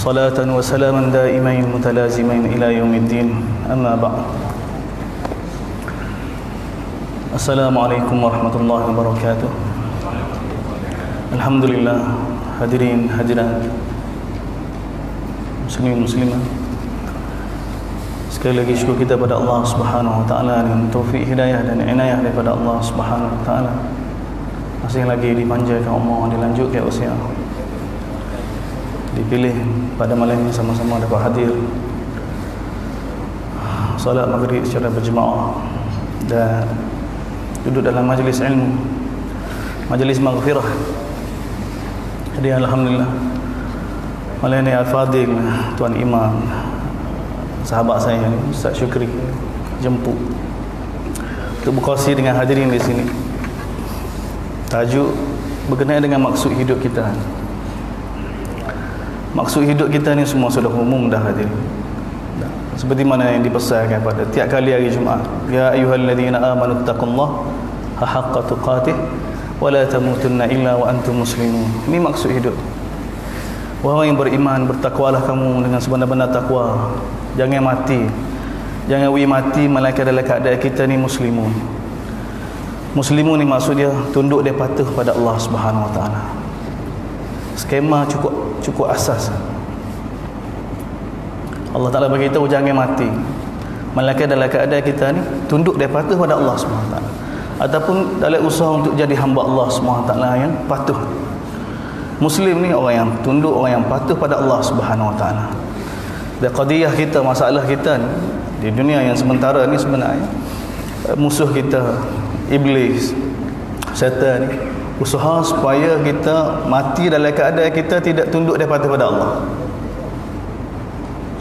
صلاة وسلاما دائمين متلازمين إلى يوم الدين أما بعد السلام عليكم ورحمة الله وبركاته. Alhamdulillah, hadirin hadirat muslimin muslimat, sekali lagi syukur kita pada Allah Subhanahu wa taala dengan taufik hidayah dan inayah daripada Allah Subhanahu wa taala. Masih lagi dipanjangkan umur, dilanjutkan usia, dipilih pada malam ini sama-sama dapat hadir salat maghrib secara berjemaah dan duduk dalam majlis ilmu, majlis maghfirah. Jadi alhamdulillah malam ini Al-Fadil Tuan Imam, sahabat saya Ustaz Syukri jemput untuk berkongsi dengan hadirin di sini. Tajuk berkenaan dengan maksud hidup kita. Maksud hidup kita ni semua sudah umum dah hadirin. Seperti mana yang dipesankan pada tiap kali hari Jumaat, ya ayyuhalladzina amanu taqullaha haqqa tuqatih wa la tamutunna illa wa antum muslimun. Ini maksud hidup. Wahai yang beriman, bertakwalah kamu dengan sebenar-benar takwa. Jangan mati, jangan mati melainkan dalam keadaan kita ni muslimun. Muslimun ni maksud dia tunduk, dia patuh pada Allah Subhanahu wa taala. Skema cukup asas. Allah Taala beritahu jangan mati melainkan dalam keadaan kita ni tunduk, dia patuh pada Allah Subhanahu wa taala, ataupun dalam usaha untuk jadi hamba Allah Subhanahu wa taala yang patuh. Muslim ni orang yang tunduk, orang yang patuh pada Allah Subhanahu wa taala. Dan qadiyah kita, masalah kita ni di dunia yang sementara ni sebenarnya musuh kita iblis, syaitan ni usaha supaya kita mati dalam keadaan kita tidak tunduk dan patuh pada Allah.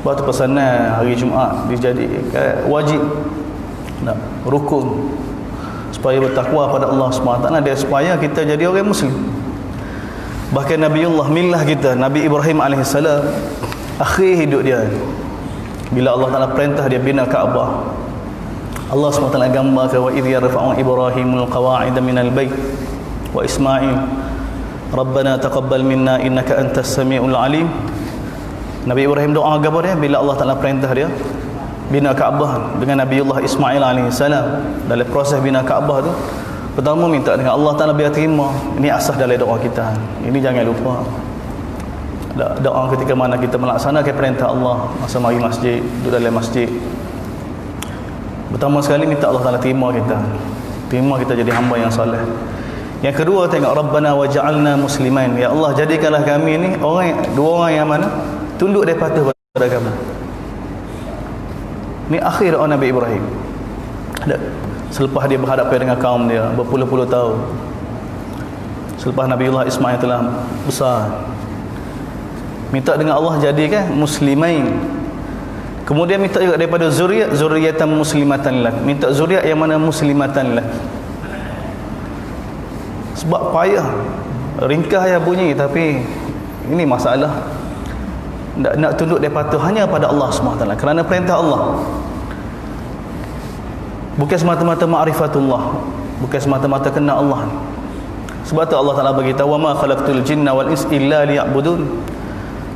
Sebab tu pesanan hari Jumaat dijadikan wajib, rukun, supaya bertakwa pada Allah SWT, dia supaya kita jadi orang Muslim. Bahkan Nabiullah millah kita, Nabi Ibrahim AS, akhir hidup dia, bila Allah Ta'ala perintah dia bina Kaabah, Allah SWT gambarkan, wa idh yarfa'u Ibrahimul qawa'ida minal bait wa Ismail Rabbana taqabbal minna innaka antas sami'ul alim. Nabi Ibrahim doa kepada dia bila Allah Ta'ala perintah dia bina Kaabah dengan Nabiullah Ismail AS. Dalam proses bina Kaabah tu, pertama minta dengan Allah Ta'ala biar terima. Ini asas dalam doa kita. Ini jangan lupa. Doa ketika mana kita melaksanakan perintah Allah, masa mari masjid, duduk dalam masjid, pertama sekali minta Allah Ta'ala terima kita jadi hamba yang soleh. Yang kedua, tengok Rabbana waj'alna muslimain, ya Allah jadikanlah kami ni dua orang yang mana tunduk dan patuh pada kamu. Ni akhir doa Nabi Ibrahim selepas dia berhadapan dengan kaum dia berpuluh-puluh tahun, selepas Nabiullah Ismail telah besar, minta dengan Allah jadikan muslimain. Kemudian minta juga daripada zuriatan muslimatan lak, minta zuriat yang mana muslimatan lak. Sebab payah, ringkas ya bunyi, tapi ini masalah nak tunduk dia patuh hanya pada Allah SWT kerana perintah Allah, bukan semata-mata ma'rifatullah, bukan semata-mata kenal Allah. Sebab tu Allah Ta'ala beritahu, wa ma khalaqtul jinna wal ins illa liya'budun,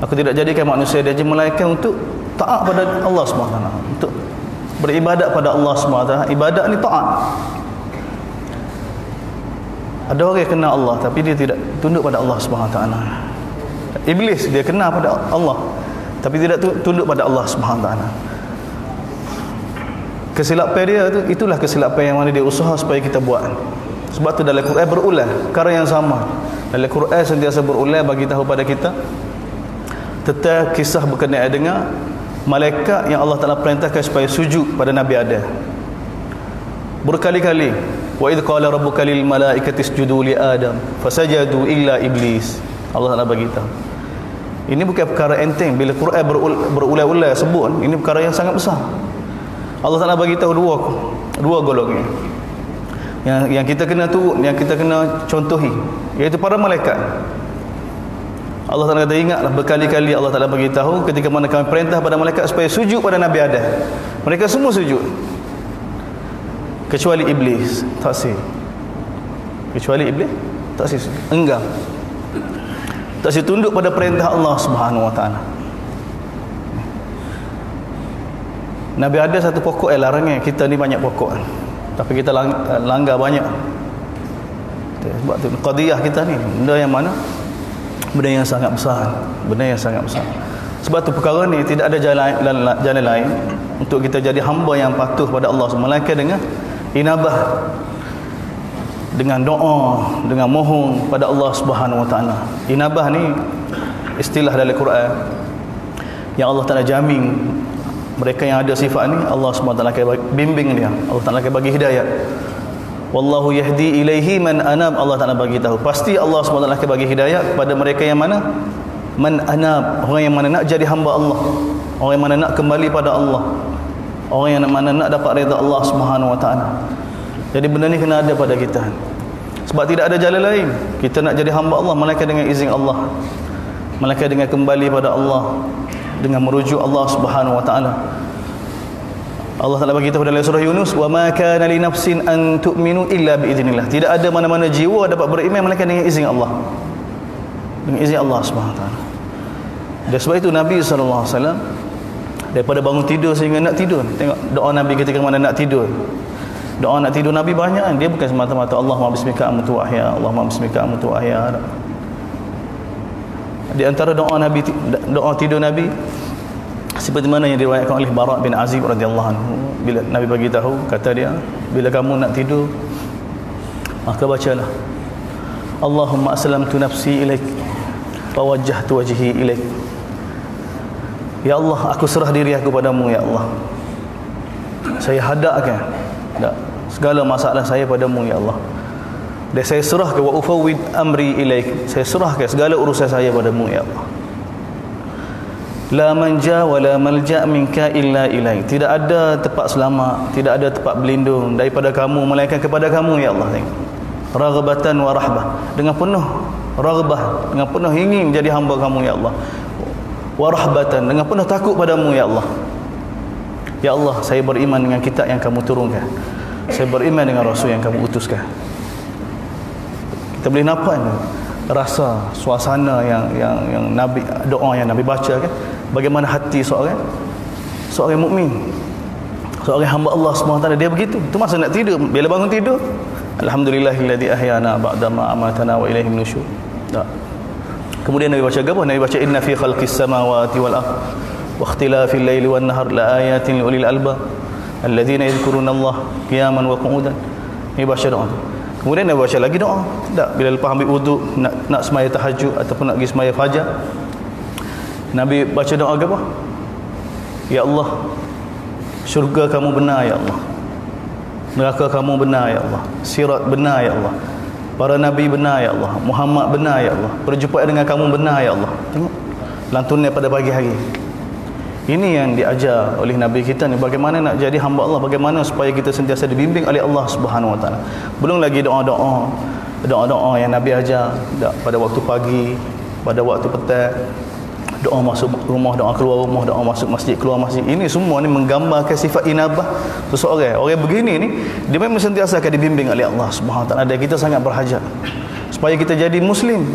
aku tidak jadikan manusia dan jin melainkan untuk taat pada Allah SWT, untuk beribadat pada Allah SWT. Ibadat ni taat. Ada orang yang kenal Allah tapi dia tidak tunduk pada Allah SWT. Iblis dia kenal pada Allah tapi tidak tunduk pada Allah SWT. Kesilapan dia tu, itulah kesilapan yang mana dia usaha supaya kita buat. Sebab tu dalam Quran berulang perkara yang sama. Dalam Quran sentiasa berulang bagi tahu pada kita tentang kisah berkenaan dengan malaikat yang Allah Ta'ala perintahkan supaya sujud pada Nabi Adam. Berkali-kali, wa idh qala rabbuka lil malaikati isjudu li adam fasajadu illa iblis. Allah Ta'ala bagi tahu. Ini bukan perkara enteng. Bila Quran berulang-ulang sebut, ini perkara yang sangat besar. Allah Ta'ala bagi tahu dua golongan yang kita kena turut, yang kita kena contohi, iaitu para malaikat. Allah Ta'ala kata, ingatlah berkali-kali Allah Ta'ala bagi tahu ketika mana kami perintah pada malaikat supaya sujud pada Nabi Adam. Mereka semua sujud kecuali iblis. Kecuali iblis tak sih, enggan, tak sih tunduk pada perintah Allah Subhanahu wa taala. Nabi ada satu pokok yang larangnya, kita ni banyak pokok tapi kita langgar banyak. Sebab tu qadiyah kita ni benda yang mana? Benda yang sangat besar. Benda yang sangat besar. Sebab tu perkara ni tidak ada jalan lain untuk kita jadi hamba yang patuh pada Allah melainkan dengan inabah, dengan doa, dengan mohon pada Allah Subhanahu Wa Taala. Inabah ni istilah dalam Quran yang Allah Taala jamin mereka yang ada sifat ni Allah Subhanahu Wa Taala akan bimbing dia. Allah Taala akan bagi hidayah. Wallahu yahdi ilaihi man anab. Allah Taala bagi tahu pasti Allah Subhanahu Wa Taala akan bagi hidayah kepada mereka yang mana? Man anab, orang yang mana nak jadi hamba Allah, orang yang mana nak kembali pada Allah, orang yang mana nak dapat redha Allah Subhanahu Wa Taala. Jadi benda ni kena ada pada kita. Sebab tidak ada jalan lain kita nak jadi hamba Allah melainkan dengan izin Allah, melainkan dengan kembali pada Allah, dengan merujuk Allah Subhanahu Wa Taala. Allah Taala bagi tahu dalam surah Yunus, wa ma kana li nafsin an tu'minu illa bi idznillah. Tidak ada mana-mana jiwa dapat beriman melainkan dengan izin Allah, dengan izin Allah Subhanahu Wa Taala. Dan sebab itu Nabi sallallahu alaihi wasallam daripada bangun tidur sehingga nak tidur, tengok doa Nabi ketika mana nak tidur. Doa nak tidur Nabi banyak. Dia bukan semata-mata Allahumma bismika amtu wa ahya, Allahumma bismika amtu wa ahya. Di antara doa Nabi, doa tidur Nabi seperti mana yang diriwayatkan oleh Bara' bin Azib radhiyallahu anhu, bila Nabi bagi tahu, kata dia, bila kamu nak tidur maka bacalah Allahumma aslamtu nafsi ilaik wa wajjahtu wajhi ilaik. Ya Allah, aku serah diri aku padamu ya Allah. Saya hadapkan segala masalah saya padamu ya Allah. Dan saya serahkan wa ufawwid amri ilaik. Saya serahkan segala urusan saya padamu ya Allah. La manja wa la malja minka illa ilaik. Tidak ada tempat selamat, tidak ada tempat berlindung daripada kamu melainkan kepada kamu ya Allah. Raghbatan wa rahbah, dengan penuh raghbah, dengan penuh ingin jadi hamba kamu ya Allah. Wa rahbatan, dengan penuh takut padamu ya Allah. Ya Allah, saya beriman dengan kitab yang kamu turunkan, saya beriman dengan rasul yang kamu utuskan. Kita boleh nampak rasa suasana yang Nabi, doa yang Nabi baca kan, bagaimana hati seorang mukmin, seorang hamba Allah SWT, dia begitu. Itu masa nak tidur, bila bangun tidur, alhamdulillahilladzi ahyana ba'dama amatana wa ilaihin nusyur. Kemudian Nabi baca apa? Nabi baca inna fi khalqis samawati wal ardh wa ikhtilafil laili wan nahar la ayatin liulil albab alladzina yadhkuruna Allah qiyaman wa qu'udan. Nabi baca doa tu. Kemudian Nabi baca lagi doa. Tak, bila lepas ambil wuduk nak semaya tahajud ataupun nak pergi semaya fajar, Nabi baca doa apa? Ya Allah, syurga kamu benar ya Allah, neraka kamu benar ya Allah, sirat benar ya Allah, para nabi benar ya Allah, Muhammad benar ya Allah, perjumpaan dengan kamu benar ya Allah. Tengok lantunnya pada pagi hari. Ini yang diajar oleh Nabi kita ni, bagaimana nak jadi hamba Allah, bagaimana supaya kita sentiasa dibimbing oleh Allah Subhanahu Wa Taala. Belum lagi doa-doa yang Nabi ajar pada waktu pagi, pada waktu petang, doa masuk rumah, doa keluar rumah, doa masuk masjid, keluar masjid. Ini semua ni menggambarkan sifat inabah seseorang. Orang begini ni dia memang sentiasa akan dibimbing oleh Allah Subhanahu Wa Taala. Dan kita sangat berhajat supaya kita jadi muslim,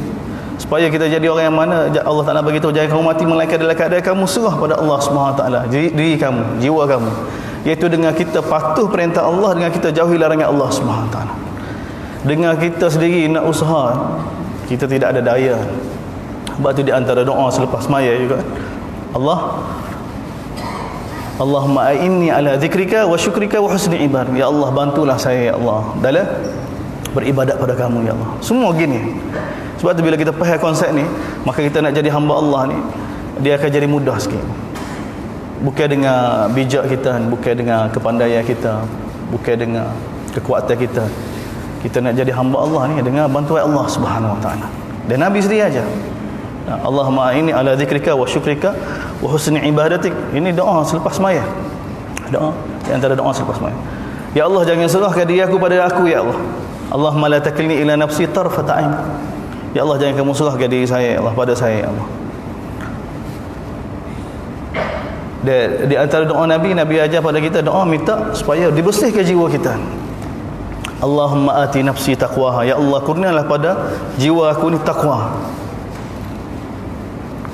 supaya kita jadi orang yang mana Allah Ta'ala bagi tahu, jangan kamu mati melainkan dalam keadaan kamu serah pada Allah Subhanahu Wa Taala, diri kamu, jiwa kamu, iaitu dengan kita patuh perintah Allah, dengan kita jauhi larangan Allah Subhanahu Wa Taala. Dengan kita sendiri nak usaha, kita tidak ada daya. Sebab tu di antara doa selepas maya juga, Allahumma a'inni ala zikrika wa syukrika wa husni ibadah. Ya Allah, bantulah saya ya Allah dalam beribadat pada kamu ya Allah. Semua gini. Sebab tu bila kita faham konsep ni, maka kita nak jadi hamba Allah ni, dia akan jadi mudah sikit. Bukan dengan bijak kita, bukan dengan kepandaian kita, bukan dengan kekuatan kita. Kita nak jadi hamba Allah ni dengan bantuan Allah Subhanahu Wa Taala. Dan Nabi sendiri aja, Allahumma inni ala zikrika wa syukrika wa husni ibadatik. Ini doa selepas sembahyang. Doa di antara doa selepas sembahyang. Ya Allah, jangan serahkan diri aku pada aku ya Allah. Allahumma la takilni ila nafsi tarfata ain. Ya Allah, jangan kamu serahkan diri saya ya Allah pada saya ya Allah. Di antara doa Nabi ajar pada kita doa minta supaya dibersihkan jiwa kita. Allahumma ati nafsi taqwaha. Ya Allah, kurnialah pada jiwa aku ni takwa.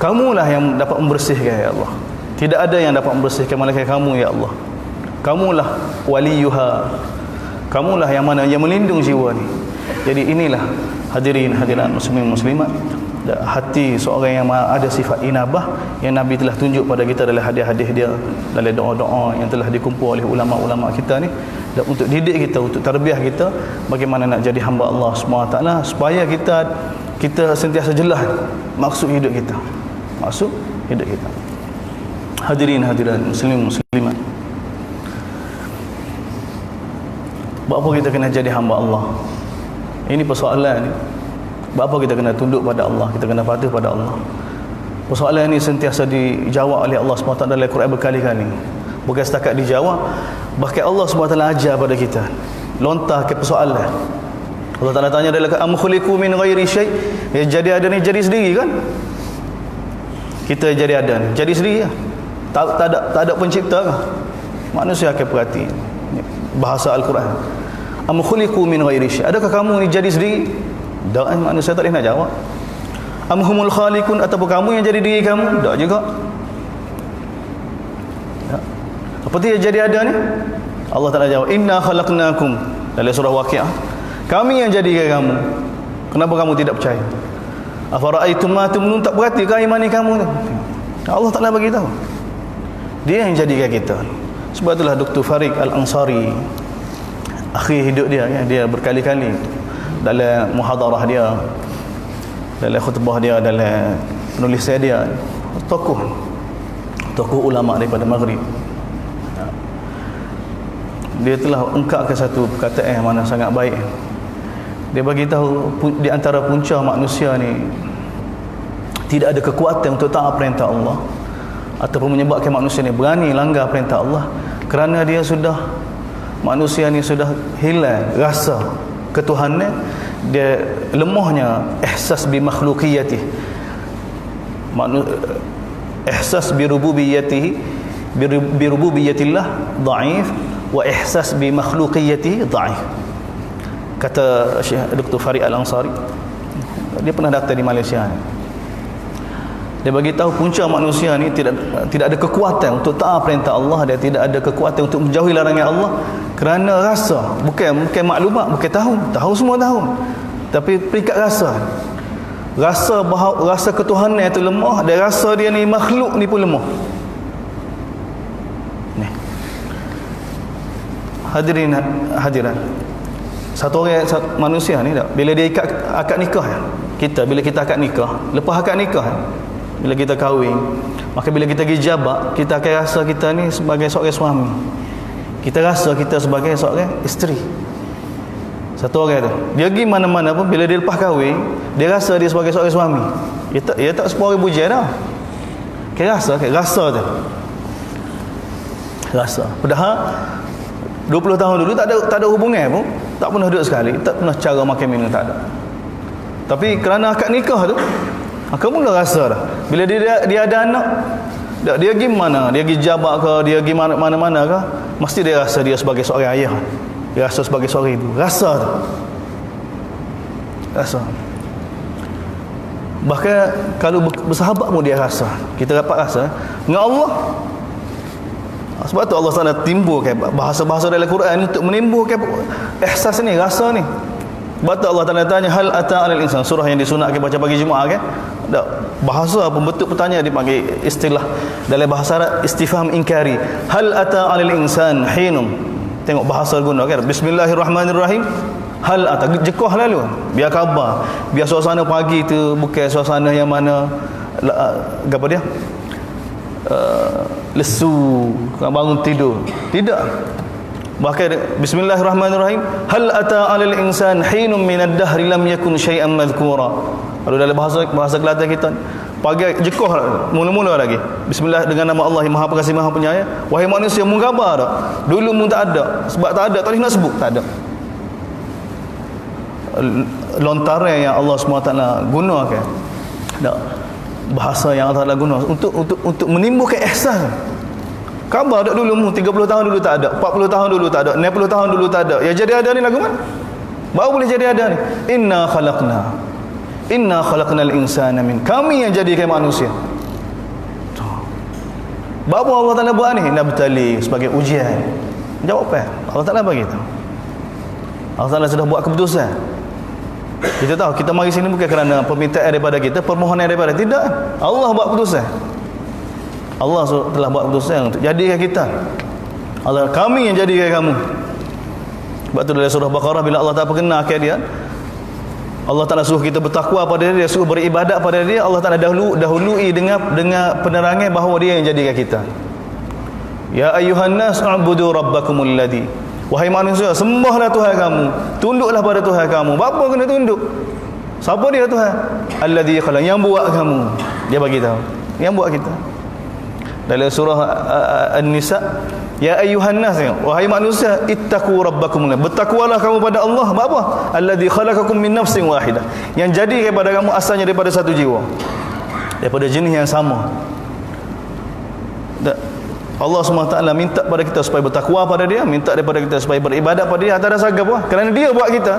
Kamulah yang dapat membersihkan ya Allah. Tidak ada yang dapat membersihkan malaikat kamu ya Allah. Kamulah waliyuha, kamulah yang mana yang melindung jiwa ni. Jadi inilah hadirin hadirat muslimin muslimat, hati seorang yang ada sifat inabah yang Nabi telah tunjuk pada kita dalam hadis-hadis dia, dalam doa-doa yang telah dikumpul oleh ulama-ulama kita ni, dan untuk didik kita, untuk tarbiyah kita bagaimana nak jadi hamba Allah SWT, supaya kita sentiasa jelas maksud hidup kita, maksud hidup kita. Hadirin hadirat muslimin muslimat, buat apa kita kena jadi hamba Allah? Ini persoalan ni. Buat apa kita kena tunduk pada Allah, kita kena patuh pada Allah? Persoalan ini sentiasa dijawab oleh Allah SWT dalam Al-Quran berkali-kali. Bukan setakat dijawab, bahkan Allah SWT ajar pada kita, lontar ke persoalan. Allah Ta'ala tanya dalam am khuliqu min ghairi syai', jadi ada ni jadi sendiri kan? Kita jadi ada ni jadi sendiri lah. Tak ada pencipta kan? Manusia akan perhati bahasa Al-Quran. Am khuliqu min ghairi syai', adakah kamu ni jadi sendiri? Tak, manusia tak boleh nak jawab. Am humul khaliqun, ataupun kamu yang jadi diri kamu? Tak juga. Tak. Apa dia jadi ada ni? Allah Ta'ala jawab, inna khalaqnakum, dalam surah Waqiah, kami yang jadikan kamu. Kenapa kamu tidak percaya? Afara'aitum ma tumnun, tak perhati ke imani kamu tu? Allah Ta'ala bagi tahu, dia yang jadikan kita. Sebab itulah Dr. Farid Al-Ansari, akhir hidup dia, dia berkali-kali dalam muhadarah dia, dalam khutbah dia, dalam penulisan dia, tokoh ulama daripada Maghrib, dia telah ungkapkan satu perkataan yang mana sangat baik. Dia bagi tahu di antara punca manusia ni tidak ada kekuatan untuk taat perintah Allah, ataupun menyebabkan manusia ni berani langgar perintah Allah, kerana manusia ni sudah hilang rasa ketuhanan. Dia lemahnya ihsas bi makhluqiyatih, ihsas bi rububiyyatihi, bi rububiyyatillah dhaif, wa ihsas bi makhluqiyatihi dhaif. Kata Syekh Dr. Farid Al-Ansari, dia pernah datang di Malaysia ni. Dia bagi tahu punca manusia ni tidak ada kekuatan untuk taat perintah Allah, dia tidak ada kekuatan untuk menjauhi larangan Allah, kerana rasa, bukan maklumat, bukan tahu semua tahu, tapi peringkat rasa ketuhanan itu lemah, dan rasa dia ni makhluk ni pun lemah. Ni hadiran, satu orang manusia ni tak, bila dia akad nikah, bila kita akad nikah, lepas akad nikah, bila kita kahwin, maka bila kita pergi jabat, kita akan rasa kita ni sebagai seorang suami, kita rasa kita sebagai seorang isteri. Satu orang tu, dia pergi mana-mana pun, bila dia lepas kahwin, dia rasa dia sebagai seorang suami. Dia tak seorang bujian dah. Rasa tu, rasa. Padahal 20 tahun dulu tak ada hubungan pun, tak pernah duduk sekali, tak pernah cara makan minum, tak ada. Tapi kerana akad nikah tu, kamu mula rasa dah. Bila dia ada anak, dia pergi mana, dia pergi jabat ke, dia pergi mana-mana ke, mesti dia rasa dia sebagai seorang ayah, dia rasa sebagai seorang ibu. Rasa tu, rasa. Bahkan kalau bersahabat pun dia rasa, kita dapat rasa dengan Allah. Sebab tu Allah SWT timbulkan bahasa-bahasa dalam Quran untuk menimbulkan ihsas ni, rasa ni. Sebab tu Allah Ta'ala tanya, hal ata 'alal insan, surah yang disunatkan baca pagi Jumaat kan. Tak, bahasa pembentuk pertanyaan dipanggil istilah dalam bahasa Arab istifham inkari. Hal ata 'alal insan hinum. Tengok bahasa guna kan. Bismillahirrahmanirrahim. Hal ata, jekah lalu. Biar khabar, biar suasana pagi tu bukan suasana yang mana apa dia? Lesu, bangun tidur. Tidak. Bahkan bismillahirrahmanirrahim, hal ata 'alal insan hinum minad dahri lam yakun syai'an madhkura. Kalau dalam bahasa Kelantan kita, pagi jekah mula-mula lagi, bismillah, dengan nama Allah yang Maha Pengasih Maha Penyayang. Wahai manusia, mu khabar tak? Dulu mu tak ada, sebab tak ada tak boleh nak sebut, tak ada. Lontaran yang Allah SWT gunakan, tak, bahasa yang Allah Ta'ala guna untuk menimbulkan ihsan. Khabar tak dulu mu 30 tahun dulu tak ada, 40 tahun dulu tak ada, 60 tahun dulu tak ada. Ya jadi ada ni lagu mana? Baru boleh jadi ada ni. Inna khalaqnal insana min, kami yang jadikan manusia. Apa Allah Ta'ala buat ni? Nabtali, sebagai ujian. Jawab apa? Allah Ta'ala bagi tahu. Allah Ta'ala sudah buat keputusan. Kita tahu, kita mari sini bukan kerana permintaan daripada kita, permohonan daripada, tidak. Allah buat keputusan. Allah telah buat keputusan untuk jadikan kita. Allah, kami yang jadikan kamu. Sebab tu dalam surah Baqarah, bila Allah Ta'ala perkenalkan dia, Allah Ta'ala suruh kita bertakwa pada dia, suruh beribadat pada dia. Allah Ta'ala dahului dengan penerangan bahawa dia yang jadikan kita. Ya ayyuhan nas a'budu rabbakumul ladzi. Wahai manusia, sembahlah Tuhan kamu, tunduklah pada Tuhan kamu. Apa kena tunduk? Siapa dia Tuhan? Alladzi khalaq, yang buat kamu. Dia bagi tahu, yang buat kita. Dalam surah An-Nisa, ya ayyuhan nas, wahai manusia, ittaqu rabbakum, bertakwalah kamu pada Allah. Apa? Alladzi khalaqakum min nafsin wahidah, yang jadi kepada kamu asalnya daripada satu jiwa, daripada jenis yang sama. Allah SWT minta pada kita supaya bertakwa pada dia, minta daripada kita supaya beribadat pada dia. Tak ada sahaja apa? Kerana dia buat kita.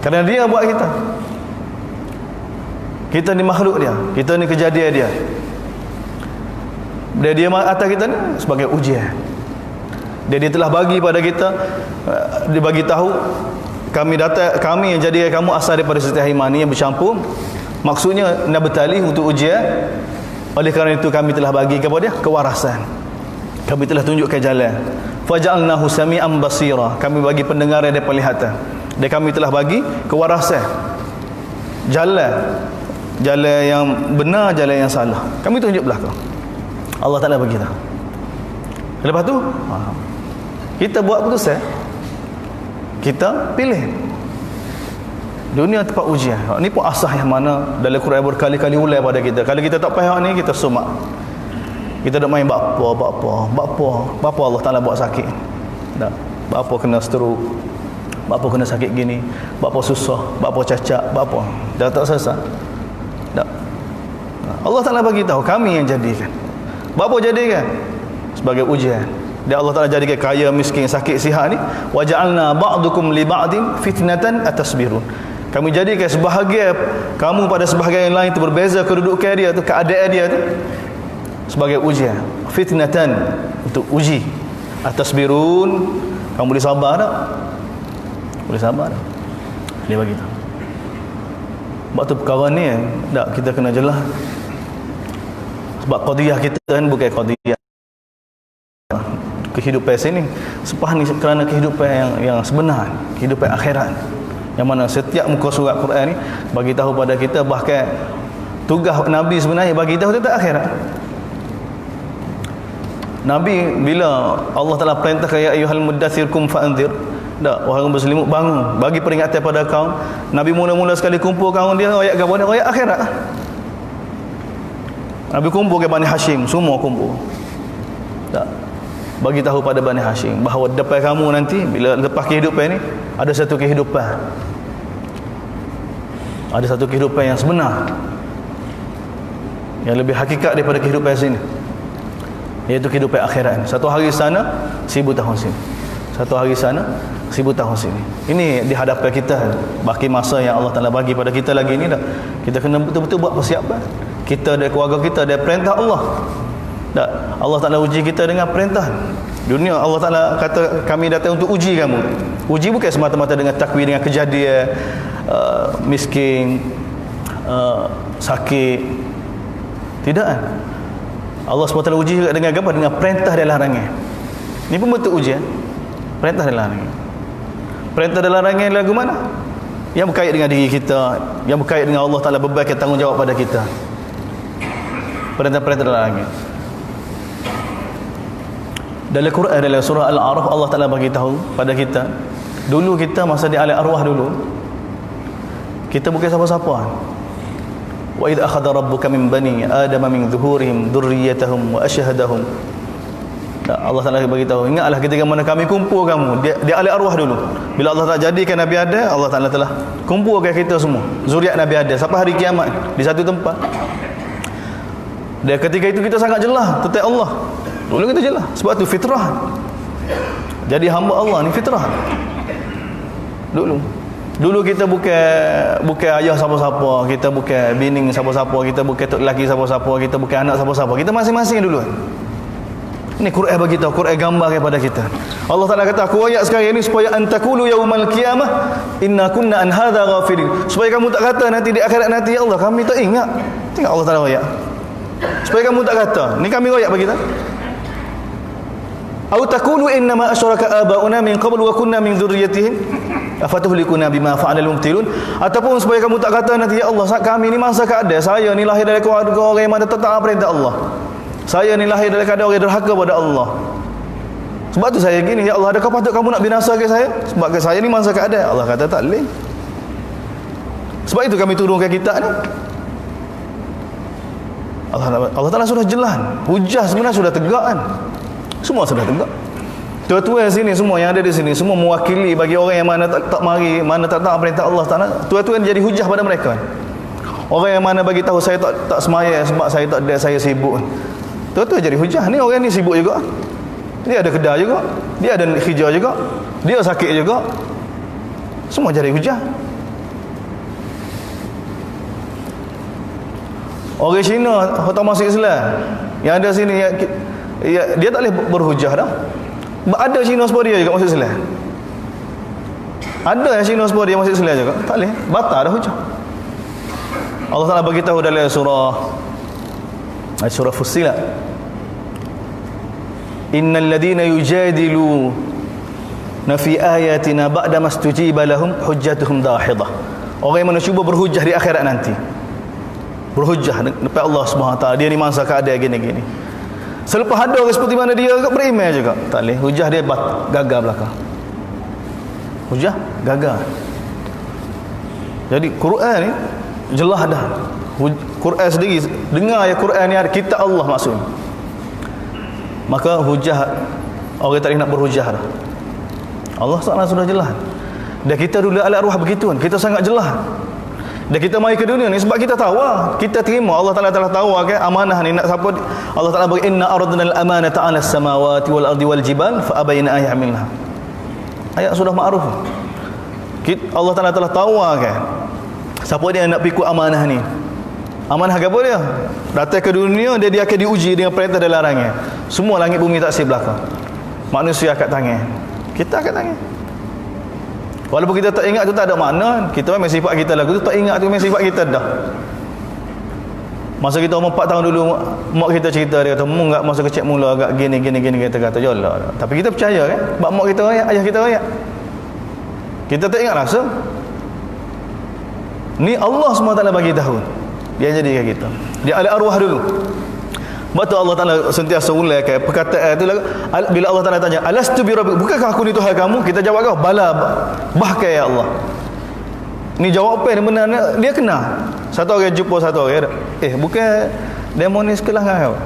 Kerana dia buat kita. Kita ni makhluk dia, kita ni kejadian dia. Dia atas kita ni sebagai ujian. Dia telah bagi pada kita, dia bagi tahu, kami yang jadikan kamu asal daripada setiap imani yang bercampur. Maksudnya nabtali, untuk ujian. Oleh kerana itu kami telah bagi kepada dia kewarasan. Kami telah tunjukkan jalan. Faja'alnahu sami'an basira, kami bagi pendengaran dan penglihatan. Dan kami telah bagi kewarasan. Jalan yang benar, jalan yang salah, kami tunjuk belakang. Allah Ta'ala bagi tahu. Lepas tu kita buat keputusan, kita pilih. Dunia tempat ujian. Ni pun asas yang mana dalam Quran berkali-kali ulang pada kita. Kalau kita tak faham ni, kita sumak. Kita nak main bapa Allah Ta'ala buat sakit. Tak. Bapa kena stroke, bapa kena sakit gini, bapa susah, bapa cacat, bapa dah tak selesai. Tak. Allah Ta'ala bagi tahu, kami yang jadikan. Bapa jadikan sebagai ujian. Dan Allah Ta'ala jadikan kaya, miskin, sakit, sihat ni, wa ja'alna ba'dukum li ba'din fitnatan atasbirun. Kami jadikan sebahagian kamu pada sebahagian yang lain tu berbeza kedudukan dia tu, keadaan dia tu, sebagai ujian. Fitnatan, untuk uji. Atasbirun, kamu boleh sabar tak? Boleh sabar tak? Dia bagi tahu. Sebab tu perkara ni tak, kita kena jelas. Sebab qadiyah kita kan bukan qadiyah kehidupan sini. Sepah ni kerana kehidupan yang sebenar, kehidupan akhirat, yang mana setiap muka surat Quran ni bagi tahu pada kita, bahkan tugas Nabi sebenarnya bagi tahu tentang akhirat. Nabi bila Allah Ta'ala perintahkan, ya ayyuhal muddathir kum fa'anzir, tak, wahai muslim, bangun, bagi peringatan pada kaum. Nabi mula-mula sekali kumpul kaum dia, ayat apa ni? Ayat akhirat. Nabi kumpul ke Bani Hashim, semua kumpul. Tak, bagi tahu pada Bani Hashim bahawa depan kamu nanti, bila lepas kehidupan ni, ada satu kehidupan. Ada satu kehidupan yang sebenar, yang lebih hakikat daripada kehidupan sini, iaitu kehidupan akhirat. Satu hari sana, 1000 tahun sini. Satu hari sana, 1000 tahun sini. Ini di hadapan kita. Baki masa yang Allah Ta'ala bagi pada kita lagi ni dah. Kita kena betul-betul buat persiapan. Kita dan keluarga kita ada perintah Allah. Tak, Allah Ta'ala uji kita dengan perintah. Dunia Allah Ta'ala kata kami datang untuk uji kamu. Uji bukan semata-mata dengan takwir, dengan kejadian miskin, sakit. Tidak kan? Allah SWT uji juga dengan apa? Dengan perintah dan larangan. Ini pun bentuk ujian. Perintah dan larangan. Perintah dan larangan lagu mana? Yang berkait dengan diri kita, yang berkait dengan Allah Ta'ala bebankan tanggungjawab pada kita. Perintah-perintah dan larangan. Dalam Quran, dalam surah Al-A'raf, Allah Ta'ala bagi tahu pada kita, dulu kita masa di alam arwah dulu, kita bukan siapa-siapa. Wa idh akhadha rabbuka min bani adama min zuhurihim dzurriyyatahum wa asyhadahum. Allah Ta'ala bagi tahu, ingatlah ketika mana kami kumpul kamu di alam arwah dulu. Bila Allah Ta'ala jadikan Nabi Adam, Allah Ta'ala telah kumpulkan kita semua, zuriat Nabi Adam, sampai hari kiamat di satu tempat. Dan ketika itu kita sangat jelas tentang Allah. Dulu kita jelas, sebab tu fitrah. Jadi hamba Allah ni fitrah. Dulu kita bukan ayah siapa-siapa, kita bukan bini siapa-siapa, kita bukan tok lelaki siapa-siapa, kita bukan anak siapa-siapa. Kita masing-masing dulu. Ini Quran bagi tahu, Quran gambar kepada kita. Allah Taala kata, aku ayat sekarang ini supaya antakulu yaumal qiyamah inna kunna an hadza ghafilin. Supaya kamu tak kata nanti di akhirat nanti, ya Allah, kami tak ingat. Tengok Allah Taala ayat. Supaya kamu tak kata, ni kami ayat bagi kita. Au taqulu inna ma asyraka abauna min qabl wa kunna min dzurriyyatihim afatuhlikuna bima fa'alal mubtilun. Ataupun supaya kamu tak kata nanti, ya Allah, kami ni masa keadaan saya ni lahir dari keluarga orang yang mana tak perintah Allah. Saya ni lahir dari keadaan orang yang derhaka pada Allah. Sebab tu saya gini, ya Allah, adakah patut kamu nak binasakan saya? Sebab ke saya ni masa keadaan. Allah kata tak boleh. Sebab itu kami turunkan kitab ni. Allah Ta'ala sudah jelas. Hujah sebenarnya sudah tegak kan. Semua sudah tegak. Tua-tua sini semua yang ada di sini semua mewakili bagi orang yang mana tak mari, mana tak taat perintah Allah Ta'ala. Tua-tua jadi hujah pada mereka. Orang yang mana bagi tahu saya tak semaya sebab saya tak ada, saya sibuk. Tua-tua jadi hujah. Ni orang ni sibuk juga. Dia ada kedai juga. Dia ada hijau juga. Dia sakit juga. Semua jadi hujah. Orang Cina tak masuk Islam yang ada sini dia tak boleh berhujah dah. Ada Cina sebab dia juga masuk Islam. Ada yang Cina sebab dia masuk Islam juga. Tak boleh. Batal dah hujah. Allah Ta'ala beritahu dalam surah Fussilat, innal ladina yujadilu fi ayatina ba'da mastujiba lahum hujjatuhum dahidah. Orang yang mana cuba berhujah di akhirat nanti, berhujah depan Allah Subhanahu Wa Taala, dia ni mangsa keadaan gini-gini. Selepas ada orang seperti mana dia beriman juga, tak boleh. Hujah dia gagal belakang. Hujah gagal. Jadi Quran ni jelas dah. Quran sendiri dengar ya, Quran ni ada kitab Allah maksudnya. Maka hujah orang tak boleh nak berhujah dah. Allah Taala sudah jelas. Dan kita dulu alat arwah begitu kan. Kita sangat jelas. Dan kita mai ke dunia ni sebab kita tahu, kita terima Allah Taala telah tahu kan amanah ni nak siapa. Allah Taala bagi inna aradna al-amanata 'ala as-samawati wal ardi wal jibal fa abayna an yahmilnaha. Ayat sudah makruf. Allah Taala telah tahu kan siapa dia nak pikul amanah ni. Amanah apa dia? Datang ke dunia dia akan diuji dengan perintah dan larangan. Semua langit bumi tak sip belakang. Manusia angkat tangan. Kita angkat tangan. Walaupun kita tak ingat tu tak ada makna. Kita memang sifat kita lagu tu tak ingat tu memang sifat kita dah. Masa kita umur 4 tahun dulu, mak kita cerita, dia kata mu enggak masa kecil mula agak gini kita kata jelah. Tapi kita percaya kan? Sebab mak kita ayat, ayah kita ayat. Kita tak ingat rasa. Ni Allah SWT bagi tahu. Dia jadikan kita. Dia ala arwah dulu. Betul Allah Ta'ala sentiasa ulaikan perkataan itu bila Allah Ta'ala tanya, alastu bi rabbik, bukankah aku ni Tuhan kamu? Kita jawab kau, bala, bahkan ya Allah. Ni jawapan yang benar dia kena. Satu orang jumpa satu orang, bukan demo ni sekelas dengan kau.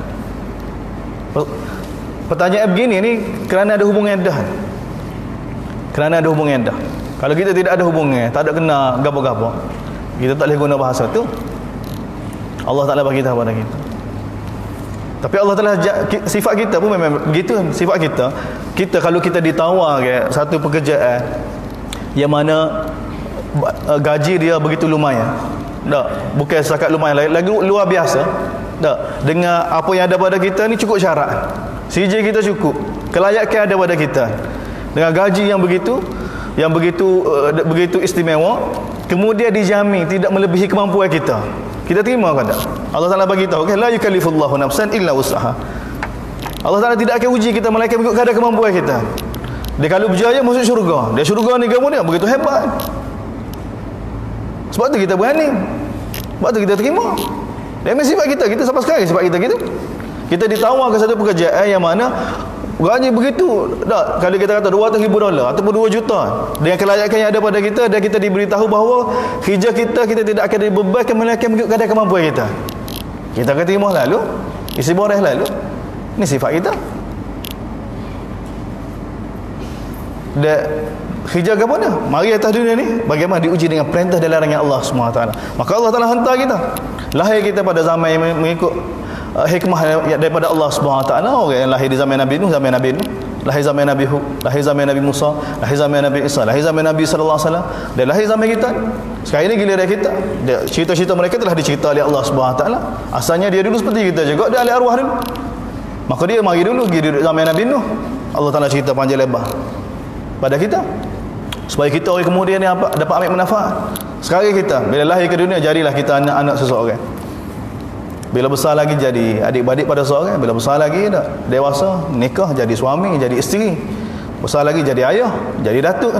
Pertanyaan begini ni kerana ada hubungan dah. Kerana ada hubungan dah. Kalau kita tidak ada hubungan, tak ada kena gapo-gapo, kita tak boleh guna bahasa tu. Allah Ta'ala bagi tahu pada kita. Tapi Allah Ta'ala sifat kita pun memang begitu. Sifat kita kalau kita ditawar ke satu pekerjaan yang mana gaji dia begitu lumayan, tak, bukan setakat lumayan, lagi luar biasa, tak, dengan apa yang ada pada kita ni cukup syarat, CJ kita cukup, kelayakan ada pada kita, dengan gaji yang begitu istimewa, kemudian dijamin tidak melebihi kemampuan kita, kita terima ke tak? Allah Ta'ala bagi tahu, okay, la yukallifullahu nafsan illa wus'aha. Allah Ta'ala tidak akan uji kita melainkan mengikut kadar kemampuan kita. Dia kalau berjaya masuk syurga. Dia syurga ni kamu dia begitu hebat. Sebab tu kita berani. Sebab tu kita terima. Dia memang sifat kita sampai sekarang sifat kita gitu. Kita ditawar ke satu pekerjaan yang mana gaji begitu, tak, kalau kita kata $200,000 ataupun 2 juta dengan kelayakan yang ada pada kita, dan kita diberitahu bahawa kerja kita tidak akan dibebankan melainkan mengikut kadar kemampuan kita. Kita akan terima lalu, isi boreh lalu. Ini sifat kita. Dan kerja apa ni? Mari atas dunia ni bagaimana diuji dengan perintah dan larangan Allah SWT. Maka Allah Ta'ala hantar kita, lahir kita pada zaman yang mengikut hikmah daripada Allah SWT. Orang yang lahir di zaman Nabi Nuh, zaman Nabi Nuh, lahir zaman Nabi Hud, lahir zaman Nabi Musa, lahir zaman Nabi Isa, lahir zaman Nabi sallallahu alaihi wasallam, dan lahir zaman kita. Sekarang ini giliran kita. Cerita-cerita mereka telah dicerita oleh Allah SWT. Asalnya dia dulu seperti kita juga, dia ahli arwah dulu. Maka dia mari dulu pergi duduk zaman Nabi Nuh. Allah Ta'ala cerita panjang lebar pada kita supaya kita orang kemudian ni dapat ambil manfaat. Sekarang kita bila lahir ke dunia, jadilah kita anak-anak seseorang. Bila besar lagi jadi adik-beradik pada seorang. Bila besar lagi dah dewasa, nikah, jadi suami, jadi isteri. Besar lagi jadi ayah, jadi datuk.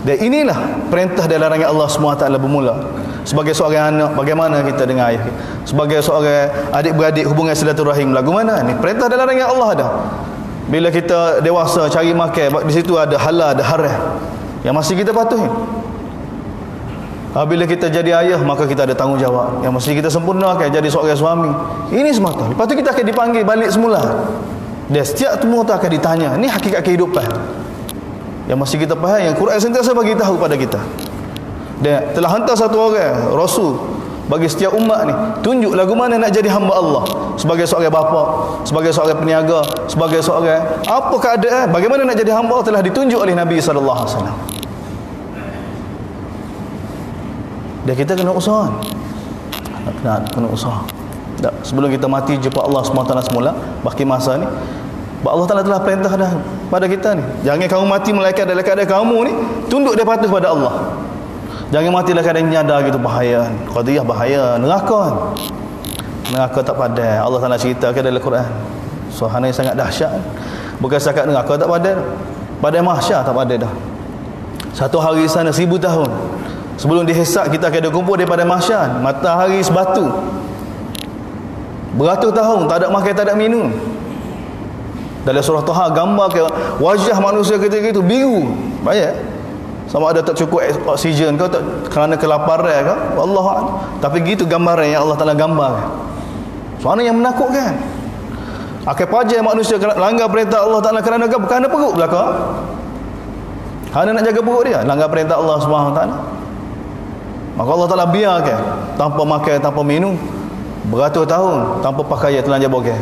Dan inilah perintah dan larangan Allah SWT bermula. Sebagai seorang anak, bagaimana kita dengan ayah kita? Sebagai seorang adik-beradik, hubungan silaturahim lagu mana? Ni perintah dan larangan Allah dah. Bila kita dewasa cari makan, di situ ada halal, ada haram yang masih kita patuhi. Bila kita jadi ayah, maka kita ada tanggungjawab yang mesti kita sempurnakan jadi seorang suami. Ini semata. Lepas tu kita akan dipanggil balik semula. Dan setiap semua tu akan ditanya. Ini hakikat kehidupan yang mesti kita faham, yang Quran sentiasa bagi tahu pada kita. Dan telah hantar satu orang Rasul bagi setiap umat ni, tunjuk lagu mana nak jadi hamba Allah. Sebagai seorang bapa, sebagai seorang peniaga, sebagai seorang apa keadaan, bagaimana nak jadi hamba telah ditunjuk oleh Nabi SAW. Dan kita kena usaha. Kena usaha. Tak, sebelum kita mati jumpa Allah SWT semula, baki masa ni Allah Ta'ala telah perintah dah pada kita ni. Jangan kamu mati malaikat dalam keadaan kamu ni tunduk dia patuh pada Allah. Jangan mati dalam keadaan nyadar gitu, bahaya. Qadiyah bahaya, neraka. Neraka tak padai. Allah Ta'ala ceritakan dalam Quran. Suasana yang sangat dahsyat. Bukan setakat neraka tak padai, pada mahsyar tak padai dah. Satu hari sana 1000 tahun. Sebelum dihisap kita akan kumpul daripada mahsyar. Matahari sebatu. Beratus tahun tak ada makan, tak ada minum. Dalam surah Taha gambar ke wajah manusia ketika itu biru. Banyak. Sama ada tak cukup oksigen ke, tak kerana kelaparan ke, Allah. Tapi gitu gambaran yang Allah Ta'ala gambar. Soalnya yang menakutkan. Akan pajar manusia langgar perintah Allah Ta'ala kerana perut belakang. Kerana nak jaga perut dia, langgar perintah Allah SWT. Maka Allah Ta'ala biarkan tanpa makan, tanpa minum beratus tahun, tanpa pakaian telanjang bokeh.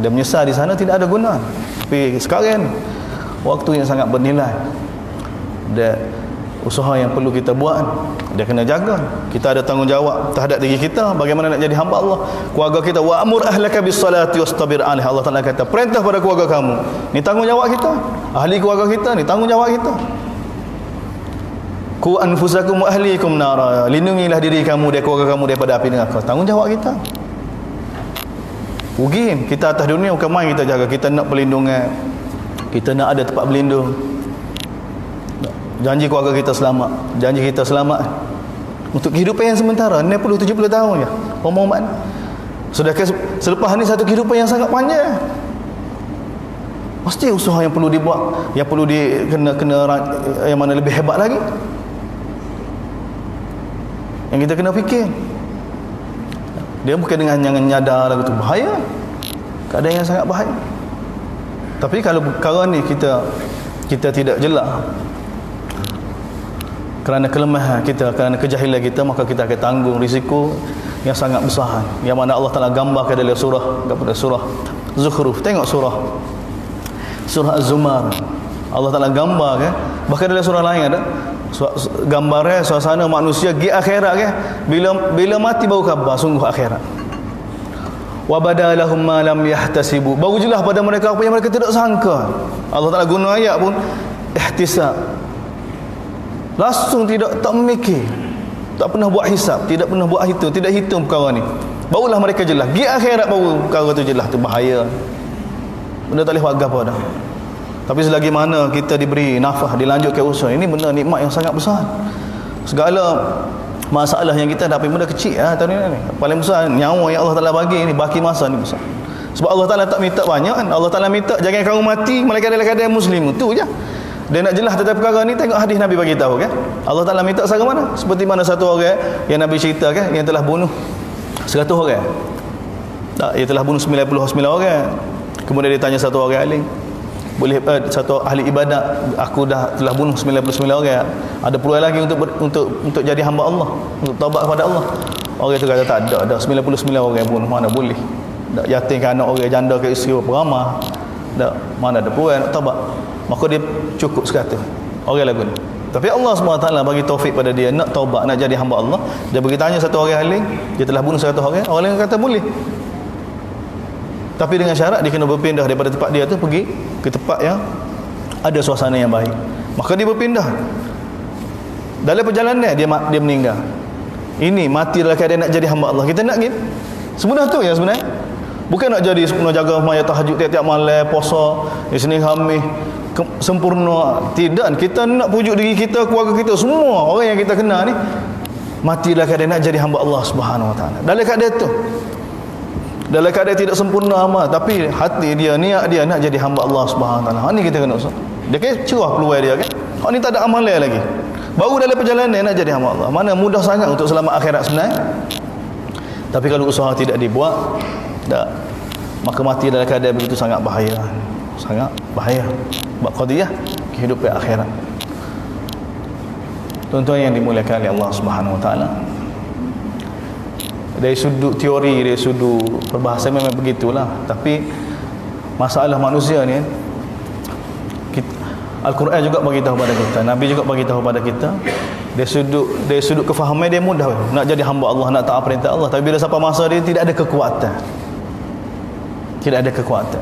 Dia menyesal di sana tidak ada guna. Tapi sekarang waktu yang sangat bernilai. Dan usaha yang perlu kita buat, dia kena jaga. Kita ada tanggungjawab terhadap diri kita, bagaimana nak jadi hamba Allah. Keluarga kita, wa'mur ahlaka bis-salati wastabir 'alaiha. Allah Ta'ala kata, perintah pada keluarga kamu. Ni tanggungjawab kita. Ahli keluarga kita ni tanggungjawab kita. Qu anfusakum wa ahlikum nara. Lindungilah diri kamu dan keluarga kamu daripada api neraka. Tanggungjawab kita. Rugi kita atas dunia bukan main kita jaga. Kita nak perlindungan, kita nak ada tempat berlindung. Janji keluarga kita selamat, janji kita selamat untuk kehidupan yang sementara 60-70 tahun je pemahaman. Sedangkan selepas ni satu kehidupan yang sangat panjang. Mesti usaha yang perlu dibuat, yang perlu kena yang mana lebih hebat lagi, yang kita kena fikir. Dia bukan dengan jangan nyadar lagu tu, bahaya. Keadaan yang sangat bahaya. Tapi kalau perkara ni kita tidak jelas kerana kelemahan kita, kerana kejahilan kita, maka kita akan tanggung risiko yang sangat besar. Yang mana Allah Ta'ala gambarkan dalam surah Zukhruf. Tengok surah Az-Zumar. Allah Ta'ala gambarkan, bahkan dalam surah lain ada gambarnya suasana manusia di akhirat kan, bila mati baru khabar sungguh akhirat. Wa badalahum ma lam yahtasibu, baru jelas pada mereka apa yang mereka tidak sangka. Allah Ta'ala guna ayat pun ihtisab, langsung tak memikir, tak pernah buat hisap, tidak pernah buat hitung, tidak hitung perkara ni, barulah mereka jelas di akhirat, baru perkara tu jelas tu bahaya. Benda tak boleh buat apa dah. Tapi selagi mana kita diberi nafas, dilanjutkan usaha, ini benda nikmat yang sangat besar. Segala masalah yang kita hadapi benda kecil tahun ni. Paling besar nyawa yang Allah Ta'ala bagi ni, baki masa ni besar. Sebab Allah Ta'ala tak minta banyak kan. Allah Ta'ala minta jangan kamu mati malaikat dalam keadaan muslim, tu je. Dia nak jelas tentang perkara ni, tengok hadis Nabi bagi tahu kan. Allah Ta'ala minta secara mana? Seperti mana satu orang yang Nabi cerita kan, yang telah bunuh 100 orang. Tak, dia telah bunuh 99 orang. Kemudian dia tanya satu orang alim, boleh satu ahli ibadat, aku telah bunuh 99 orang, ada peluang lagi untuk jadi hamba Allah, untuk taubat kepada Allah? Orang itu kata tak ada 99 orang bunuh, mana boleh. Tak yatimkan anak orang, janda ke isteri beramah, tak, mana ada peluang nak taubat. Maka dia cukup sekata orang lagu ni. Tapi Allah SWT bagi taufik pada dia nak taubat, nak jadi hamba Allah. Dia bagi tanya satu orang alim, dia telah bunuh 100 orang, orang lain kata boleh. Tapi dengan syarat dia kena berpindah daripada tempat dia tu pergi ke tempat yang ada suasana yang baik. Maka dia berpindah. Dalam perjalanan dia meninggal. Ini mati dalam keadaan nak jadi hamba Allah. Kita nak gitu. Semudah tu ya sebenarnya. Bukan nak jadi nak jaga sembahyang tahajud tiap-tiap malam, puasa, Isnin Khamis sempurna. Tidak, kita nak pujuk diri kita, keluarga kita, semua orang yang kita kenal ni mati dalam keadaan nak jadi hamba Allah Subhanahu Wa Taala. Dalam keadaan tu, dalam keadaan tidak sempurna amal, tapi hati dia, niat dia nak jadi hamba Allah Subhanahu Wa Taala. Ini kita kena usah. Dia kan cerah peluang dia kan. Hak ni tak ada amalan lagi. Baru dalam perjalanan nak jadi hamba Allah. Mana mudah sangat untuk selamat akhirat sebenarnya. Tapi kalau usaha tidak dibuat, tak, maka mati dalam keadaan begitu sangat bahaya. Sangat bahaya. Bab qadiyah kehidupan akhirat. Tuan-tuan yang dimuliakan oleh Allah Subhanahu Wa Taala. Dari sudut teori, dari sudut perbahasan memang begitulah. Tapi masalah manusia ni, Al-Quran juga bagi tahu pada kita, Nabi juga bagi tahu pada kita. Dari sudut kefahaman dia mudah nak jadi hamba Allah, nak taat perintah Allah. Tapi bila sampai masa dia tidak ada kekuatan. Tidak ada kekuatan.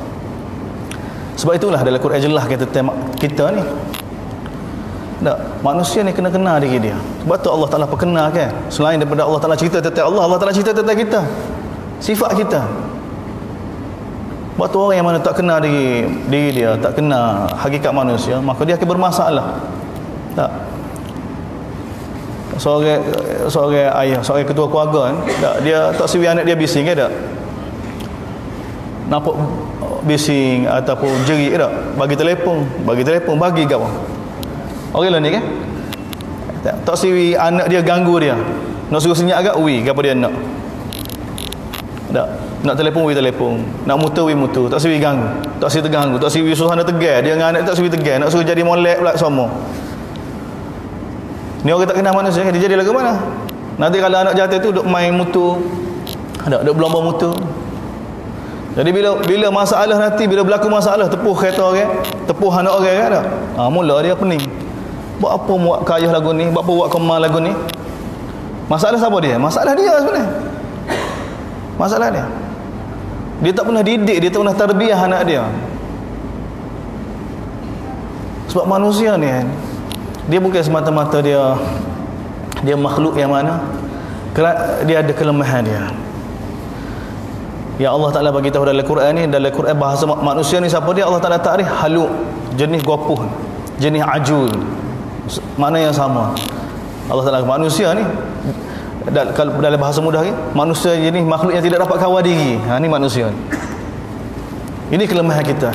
Sebab itulah dalam Quran jelas kita ni. Tak, manusia ni kena kenal diri dia. Sebab tu Allah Ta'ala perkenalkan. Selain daripada Allah Ta'ala cerita tentang Allah, Allah Ta'ala cerita tentang kita. Sifat kita. Sebab tu orang yang mana tak kenal diri dia, tak kenal hakikat manusia, maka dia akan bermasalah. Tak. Seorang ayah, seorang ketua keluarga kan, tak, dia tak siwi anak dia bising ke tak? Nampak bising ataupun jerit tak? Bagi telefon, bagi kat orang. Orang lain ni kan? Tak siwi anak dia ganggu dia. Nak suruh senyap agak, apa dia nak? Tak. Nak telefon, telefon. Nak muter, muter. Tak siwi ganggu. Tak siwi terganggu. Tak siwi suasana tegar. Dia dengan anak tak siwi tegar. Nak suruh jadi molek pula semua. Ni orang tak kenal manusia, dia jadi lagu mana? Nanti kalau anak jatuh tu duk main muter. Duk berlomba muter. Jadi bila masalah nanti, bila berlaku masalah, tepuh kereta orang, tepuh anak orang kan tak? Mula dia pening. Buat apa buat kayah lagu ni? Buat apa buat kemal lagu ni? Masalah siapa dia? Masalah dia sebenarnya. Masalah dia. Dia tak pernah didik, dia tak pernah tarbiyah anak dia. Sebab manusia ni kan, dia bukan semata-mata dia makhluk yang mana, dia ada kelemahan dia. Ya Allah Ta'ala bagi tahu dalam Quran ni, dalam Quran bahasa manusia ni siapa dia? Allah Ta'ala takrif haluk, jenis gopuh, jenis ajul. Mana yang sama. Allah Ta'ala manusia ni, kalau dalam bahasa mudah ni, manusia jenis makhluk yang tidak dapat kawal diri. Ni manusia ni. Ini kelemahan kita.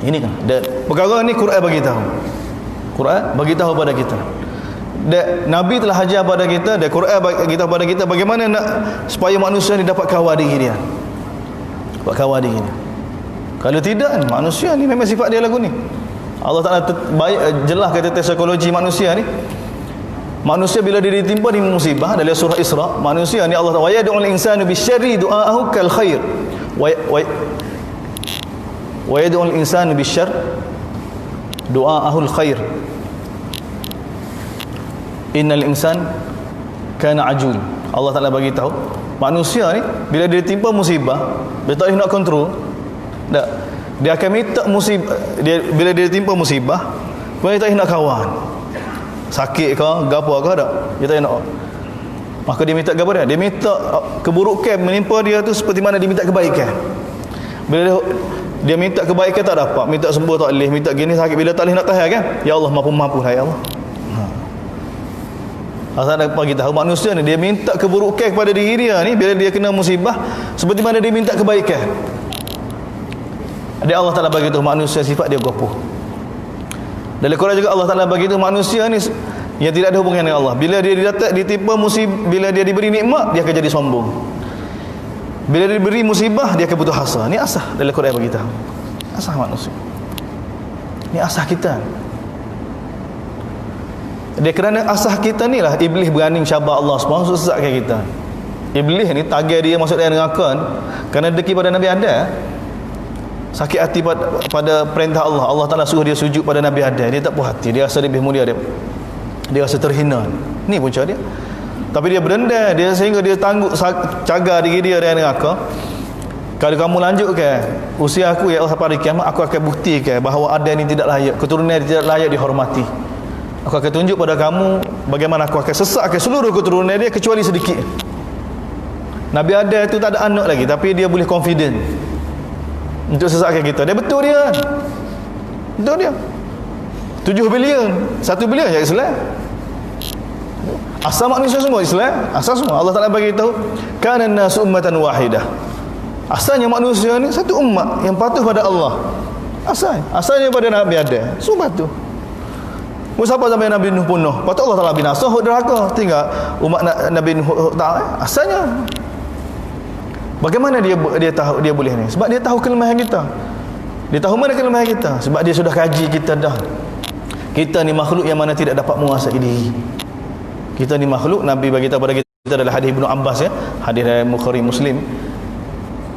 Ini kan. Dan perkara ni Quran bagi tahu. Quran bagi tahu pada kita. Dan Nabi telah ajar pada kita, dan Quran bagi tahu pada kita bagaimana nak supaya manusia ni dapat kawal diri dia. Dapat kawal diri dia. Kalau tidak, manusia ni memang sifat dia lagu ni. Allah Ta'ala jelas kata psikologi manusia ni. Manusia bila dia ditimpa di musibah, dalam surah Isra, manusia ni Allah Ta'ala, wa yad'ul insanu bisyarri du'aahu kal khair. Wa yad'ul insanu bisyarr du'aahu al khair. Innal insan kana ajul. Allah Ta'ala bagi tahu manusia ni bila dia ditimpa musibah, dia tak boleh nak kontrol. Tak. Dia akan minta musibah, bila dia ditimpa musibah, dia tak boleh nak kawan. Sakit ke, gapo ke tak? Dia tak nak. Maka dia minta gapo dia? Dia minta keburukan menimpa dia tu seperti mana dia minta kebaikan. Bila dia minta kebaikan tak dapat, minta sembuh tak boleh, minta gini sakit, bila tak boleh nak tahan kan? Ya Allah, mampu lah ya Allah. Allah nak bagi tahu manusia ni, dia minta keburukan kepada diri dia ni bila dia kena musibah seperti mana dia minta kebaikan. Dia Allah Ta'ala bagi tahu manusia sifat dia gopoh. Dalam Quran juga Allah Ta'ala bagi tahu manusia ni yang tidak ada hubungan dengan Allah. Bila dia ditimpa musibah, bila dia diberi nikmat, dia akan jadi sombong. Bila dia diberi musibah, dia akan putus asa. Ni asah dalam Quran bagi tahu. Asah manusia. Ni asah kita. Dia kerana asah kita ni lah iblis berani cabar Allah SWT sesatkan kita. Iblis ni tagar dia masuk dalam neraka kerana deki pada Nabi Adam. Sakit hati pada perintah Allah. Allah Ta'ala suruh dia sujud pada Nabi Adam. Dia tak puas hati. Dia rasa lebih mulia dia. Dia rasa terhina. Ni punca dia. Tapi dia berendam. Dia sehingga dia tangguh cagar diri dia dari neraka. Kalau kamu lanjutkan usia aku ya Allah pada kiamat, aku akan buktikan bahawa ada yang tidak layak, keturunan yang tidak layak dihormati. Aku akan tunjuk pada kamu bagaimana aku akan sesatkan seluruh keturunan dia kecuali sedikit. Nabi Adam itu tak ada anak lagi, tapi dia boleh confident untuk sesatkan kita. Dia betul dia. Betul dia. 7 bilion, 1 bilion ya Islam. Asal manusia semua Islam, asal semua. Allah Taala bagi tahu, kana an-nasu ummatan wahidah. Asalnya manusia ni satu umat yang patuh pada Allah. Asalnya pada Nabi Adam, semua patuh. Siapa sampai Nabi Nuh pun Nuh, patut Allah Taala binasa hud neraka, tinggal umat Nabi Nuh tak asalnya. Bagaimana dia tahu dia boleh ni? Sebab dia tahu kelemahan kita. Dia tahu mana kelemahan kita, sebab dia sudah kaji kita dah. Kita ni makhluk yang mana tidak dapat menguasai diri. Kita ni makhluk, Nabi bagi tahu pada kita adalah hadis Ibnu Abbas ya, hadis dari Bukhari Muslim.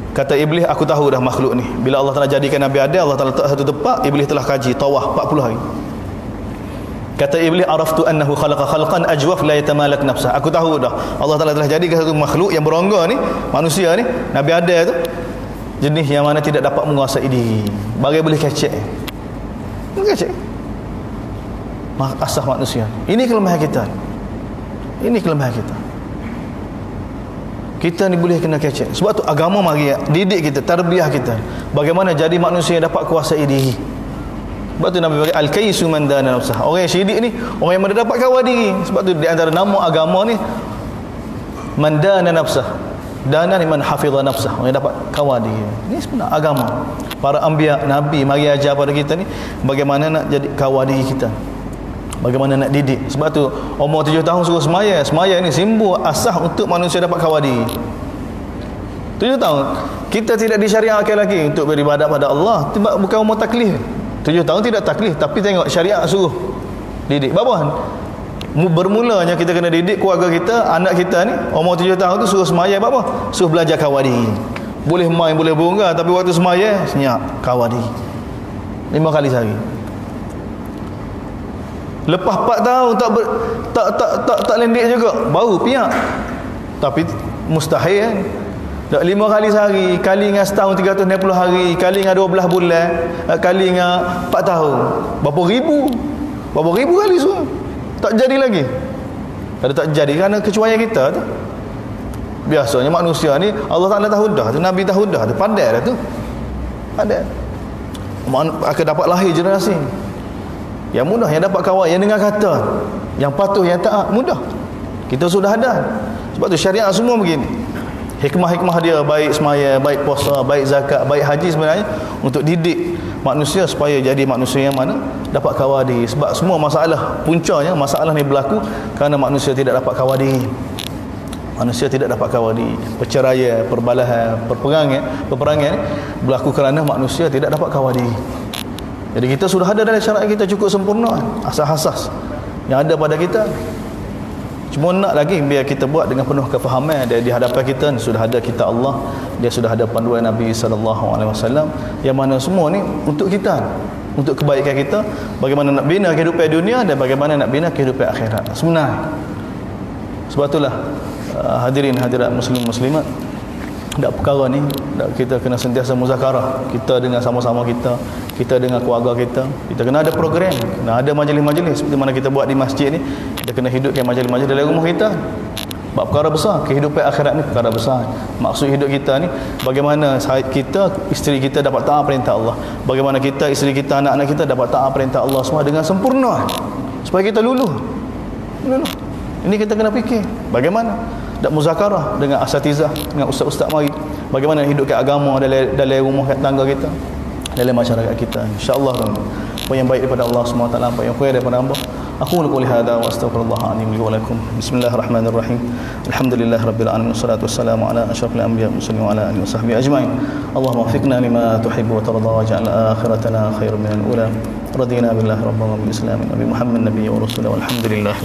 Kata Iblis, aku tahu dah makhluk ni. Bila Allah Taala jadikan Nabi Adam, Allah Taala letak satu tempat, Iblis telah kaji tawaf 40 hari. Kata Iblis, araftu annahu khalaqa khalqan ajwaf la yatamalak nafsah. Aku tahu dah Allah Taala telah jadikan satu makhluk yang berongga ni, manusia ni, Nabi Adam tu, jenis yang mana tidak dapat menguasai diri. Bagai boleh kecek. Kecek. Asah manusia. Ini kelemahan kita. Ini kelemahan kita. Kita ni boleh kena kecek. Sebab tu agama mari didik kita, tarbiyah kita. Bagaimana jadi manusia yang dapat kuasai diri. Sebab tu Nabi bagi al-kaisu man dana nafsah. Orang yang syirik ni orang yang mana dapat kawal diri. Sebab tu di antara nama agama ni man dana nafsah. Dana ni man hafidha nafsah. Orang yang dapat kawal diri. Ini sebenarnya agama. Para anbiya, nabi mari ajar pada kita ni bagaimana nak jadi kawal diri kita. Bagaimana nak didik. Sebab tu umur 7 tahun suruh semaya. Semaya ni simbol asas untuk manusia dapat kawal diri. 7 tahun kita tidak disyariatkan lagi untuk beribadat pada Allah. Bukan umur taklif. 7 tahun tidak taklif, tapi tengok syariat suruh didik. Bapa bermulanya kita kena didik keluarga kita, anak kita ni umur 7 tahun tu suruh semaya. Bapa suruh belajar kawal diri. Boleh main, boleh bunga, tapi waktu semaya senyap kawal diri 5 kali sehari. Lepas 4 tahun tak lendik juga, baru piak. Tapi mustahil kan. Tak 5 kali sehari, kali dengan setahun 360 hari, kali dengan 12 bulan, kali dengan 4 tahun. Berapa ribu kali semua. Tak jadi lagi. Kalau tak jadi kerana kecuaian kita tu. Biasanya manusia ni Allah Taala tahu dah tu, Nabi tahu dah tu, pandai dah tu. Pandai. Akan dapat lahir generasi yang mudah, yang dapat kawal, yang dengar kata, yang patuh, yang taat, mudah. Kita sudah ada. Sebab tu syariat semua begini. Hikmah-hikmah dia, baik semaya, baik puasa, baik zakat, baik haji sebenarnya untuk didik manusia supaya jadi manusia yang mana dapat kawal diri. Sebab semua masalah, puncanya masalah ni berlaku kerana manusia tidak dapat kawal diri. Manusia tidak dapat kawal diri. Perceraian, perbalahan, peperangan berlaku kerana manusia tidak dapat kawal diri. Jadi kita sudah ada dalam syariat kita cukup sempurna, asas-asas yang ada pada kita. Cuma nak lagi biar kita buat dengan penuh kefahaman. Di hadapan kita sudah ada kitab Allah, dia sudah ada panduan Nabi SAW, yang mana semua ni untuk kita, untuk kebaikan kita, bagaimana nak bina kehidupan dunia dan bagaimana nak bina kehidupan akhirat. Sebenarnya sebab itulah hadirin hadirat muslim muslimat, dak perkara ni kita kena sentiasa muzakarah kita dengan sama-sama kita dengan keluarga kita kena ada program, kena ada majlis-majlis seperti mana kita buat di masjid ni. Kita kena hidupkan majlis-majlis dalam rumah kita. Sebab perkara besar, kehidupan akhirat ni perkara besar. Maksud hidup kita ni bagaimana kita, isteri kita dapat taat perintah Allah, bagaimana kita, isteri kita, anak-anak kita dapat taat perintah Allah semua dengan sempurna, supaya kita luluh. Ini kita kena fikir bagaimana dak muzakarah dengan asatizah, dengan ustaz-ustaz mari, bagaimana hidupkan agama dalam rumah tangga kita, dalam masyarakat kita. InsyaAllah apa yang baik daripada Allah SWT, apa yang khair daripada hamba. Aku qouli hadza wa astaghfirullah li wa lakum. Bismillahirrahmanirrahim. Alhamdulillahirabbil alamin, wassalatu wassalamu ala asyrafil anbiya'i wa ala alihi washabbihi ajmain. Allahumma waffiqna lima tuhibbu wa tarda waj'al akhiratana khairan min al-ula. Radina billahi rabban wa bil islam wa bi Muhammad nabiyyi wa rasulahu. Alhamdulillah.